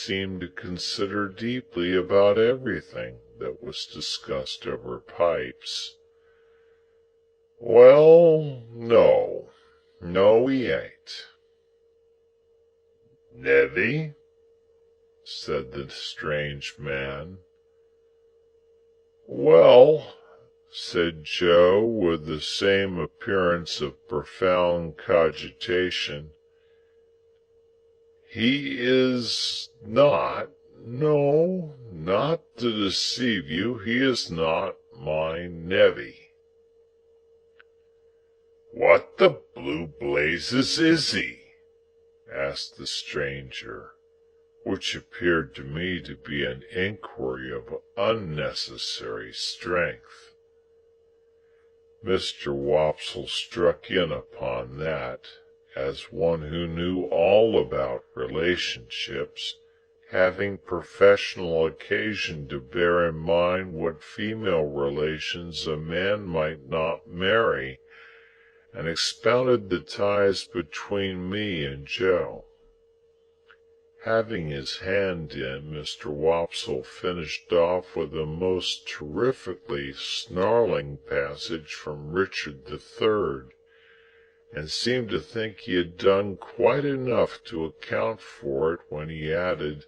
seemed to consider deeply about everything that was discussed over pipes. "Well, no, he ain't." "Nevy?" said the strange man. "Well," said Joe, with the same appearance of profound cogitation, "he is not—no, not to deceive you, he is not my nevy." "What the blue blazes is he?" asked the stranger, which appeared to me to be an inquiry of unnecessary strength. Mr. Wopsle struck in upon that, as one who knew all about relationships, having professional occasion to bear in mind what female relations a man might not marry, and expounded the ties between me and Joe. Having his hand in, Mr. Wopsle finished off with a most terrifically snarling passage from Richard III, and seemed to think he had done quite enough to account for it when he added,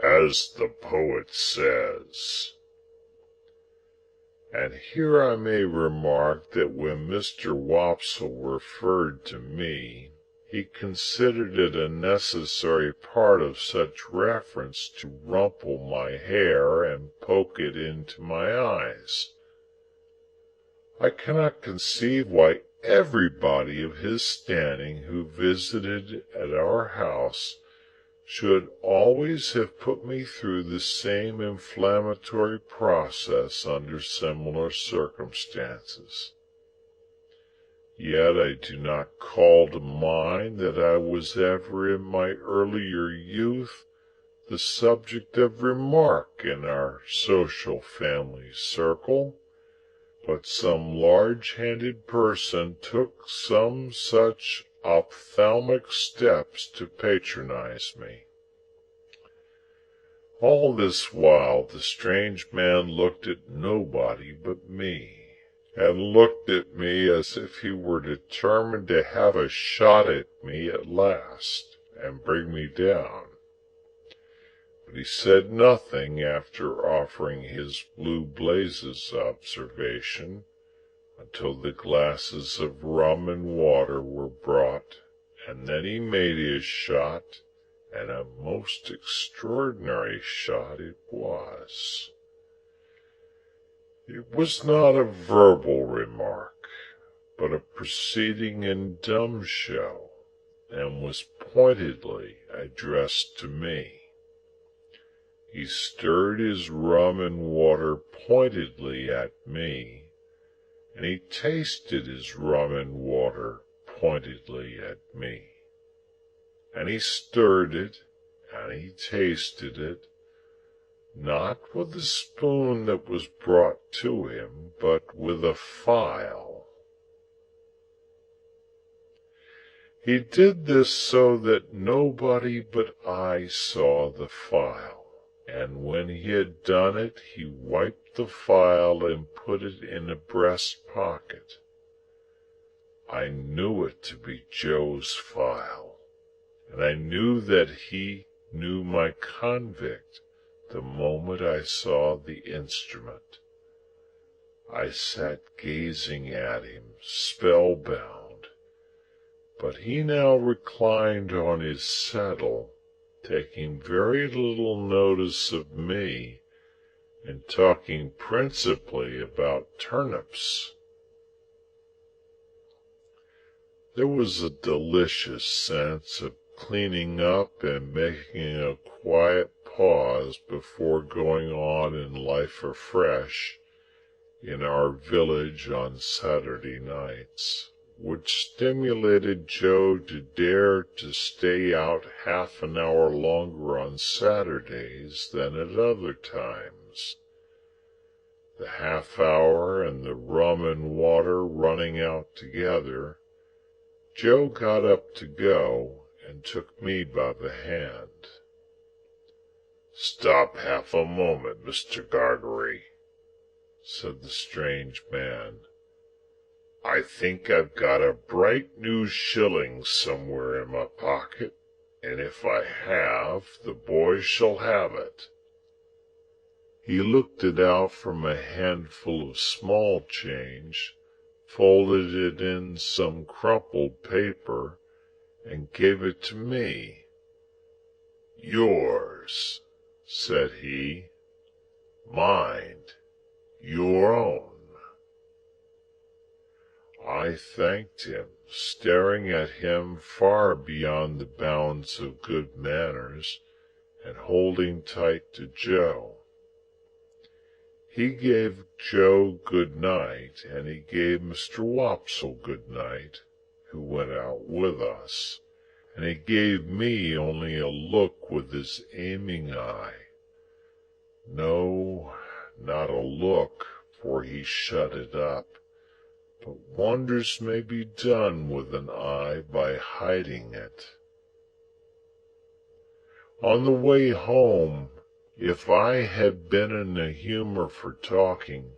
"as the poet says." And here I may remark that when Mr. Wopsle referred to me, he considered it a necessary part of such reference to rumple my hair and poke it into my eyes. I cannot conceive why everybody of his standing who visited at our house should always have put me through the same inflammatory process under similar circumstances. Yet I do not call to mind that I was ever in my earlier youth the subject of remark in our social family circle, but some large-handed person took some such ophthalmic steps to patronize me. All this while the strange man looked at nobody but me, and looked at me as if he were determined to have a shot at me at last, and bring me down. But he said nothing after offering his blue blazes observation, until the glasses of rum and water were brought, and then he made his shot, and a most extraordinary shot it was. It was not a verbal remark, but a proceeding in dumb show, and was pointedly addressed to me. He stirred his rum and water pointedly at me, and he tasted his rum and water pointedly at me, and he stirred it, and he tasted it, not with the spoon that was brought to him, but with a file. He did this so that nobody but I saw the file, and when he had done it, he wiped the file and put it in a breast pocket. I knew it to be Joe's file, and I knew that he knew my convict the moment I saw the instrument. I sat gazing at him, spellbound, but he now reclined on his settle, taking very little notice of me, and talking principally about turnips. There was a delicious sense of cleaning up and making a quiet pause before going on in life afresh in our village on Saturday nights, which stimulated Joe to dare to stay out half an hour longer on Saturdays than at other times. The half hour and the rum and water running out together, Joe got up to go, and took me by the hand. stop half a moment, Mr. Gargery," said the strange man. "I think I've got a bright new shilling somewhere in my pocket, and if I have, the boy shall have it." He looked it out from a handful of small change, folded it in some crumpled paper, and gave it to me. "Yours," said he. "Mind, your own." I thanked him, staring at him far beyond the bounds of good manners, and holding tight to Joe. He gave Joe good night, and he gave Mr. Wopsle good night, who went out with us, and he gave me only a look with his aiming eye. No, not a look, for he shut it up. But wonders may be done with an eye by hiding it. On the way home, if I had been in the humor for talking,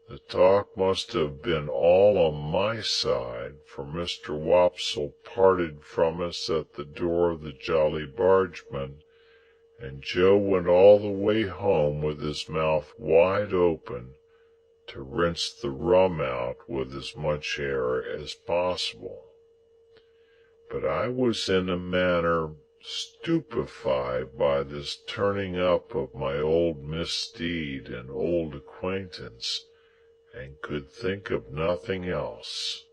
the talk must have been all on my side, for Mr. Wopsle parted from us at the door of the Jolly Bargeman, and Joe went all the way home with his mouth wide open, to rinse the rum out with as much air as possible. But I was in a manner stupefied by this turning up of my old misdeed and old acquaintance, and could think of nothing else.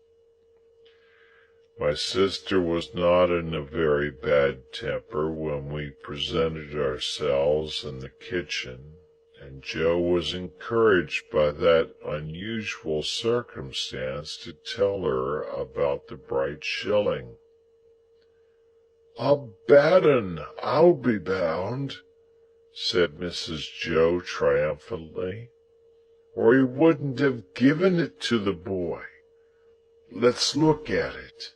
My sister was not in a very bad temper when we presented ourselves in the kitchen, and Joe was encouraged by that unusual circumstance to tell her about the bright shilling. "A bad 'un, I'll be bound," said Mrs. Joe triumphantly, "or he wouldn't have given it to the boy. Let's look at it."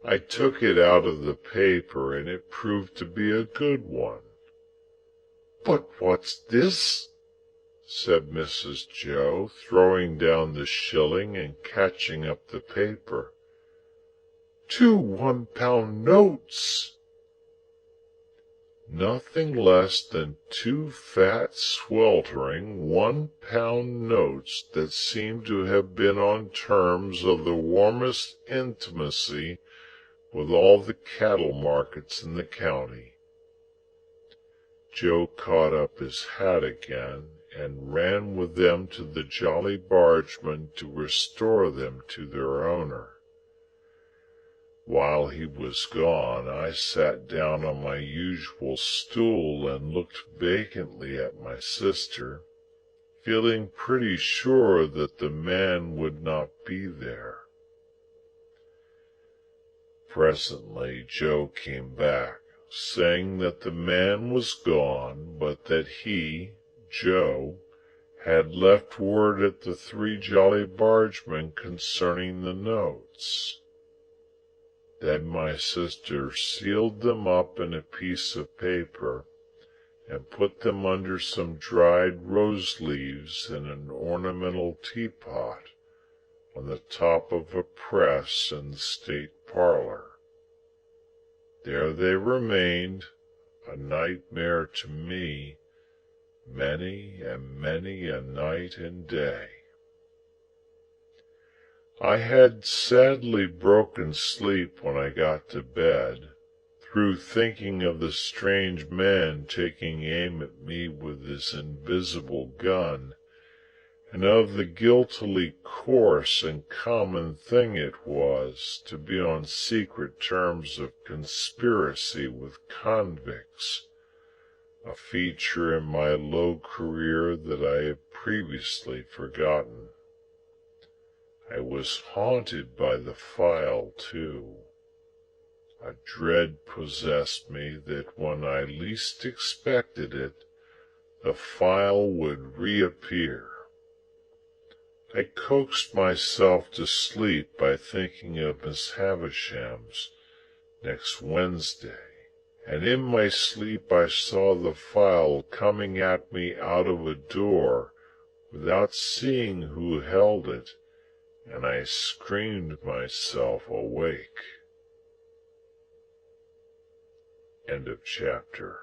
I took it out of the paper, and it proved to be a good one. "But what's this?" said Mrs. Joe, throwing down the shilling and catching up the paper. "2 one-pound notes!" Nothing less than 2 fat, sweltering 1-pound notes that seemed to have been on terms of the warmest intimacy with all the cattle markets in the county. Joe caught up his hat again, and ran with them to the Jolly Bargeman to restore them to their owner. While he was gone, I sat down on my usual stool and looked vacantly at my sister, feeling pretty sure that the man would not be there. Presently Joe came back, saying that the man was gone, but that he, Joe, had left word at the 3 Jolly Bargemen concerning the notes. Then my sister sealed them up in a piece of paper, and put them under some dried rose leaves in an ornamental teapot on the top of a press in the state parlor. There they remained, a nightmare to me, many and many a night and day. I had sadly broken sleep when I got to bed, through thinking of the strange man taking aim at me with his invisible gun, and of the guiltily coarse and common thing it was to be on secret terms of conspiracy with convicts, a feature in my low career that I had previously forgotten. I was haunted by the file, too. A dread possessed me that when I least expected it, the file would reappear. I coaxed myself to sleep by thinking of Miss Havisham's next Wednesday, and in my sleep I saw the file coming at me out of a door, without seeing who held it, and I screamed myself awake. End of chapter.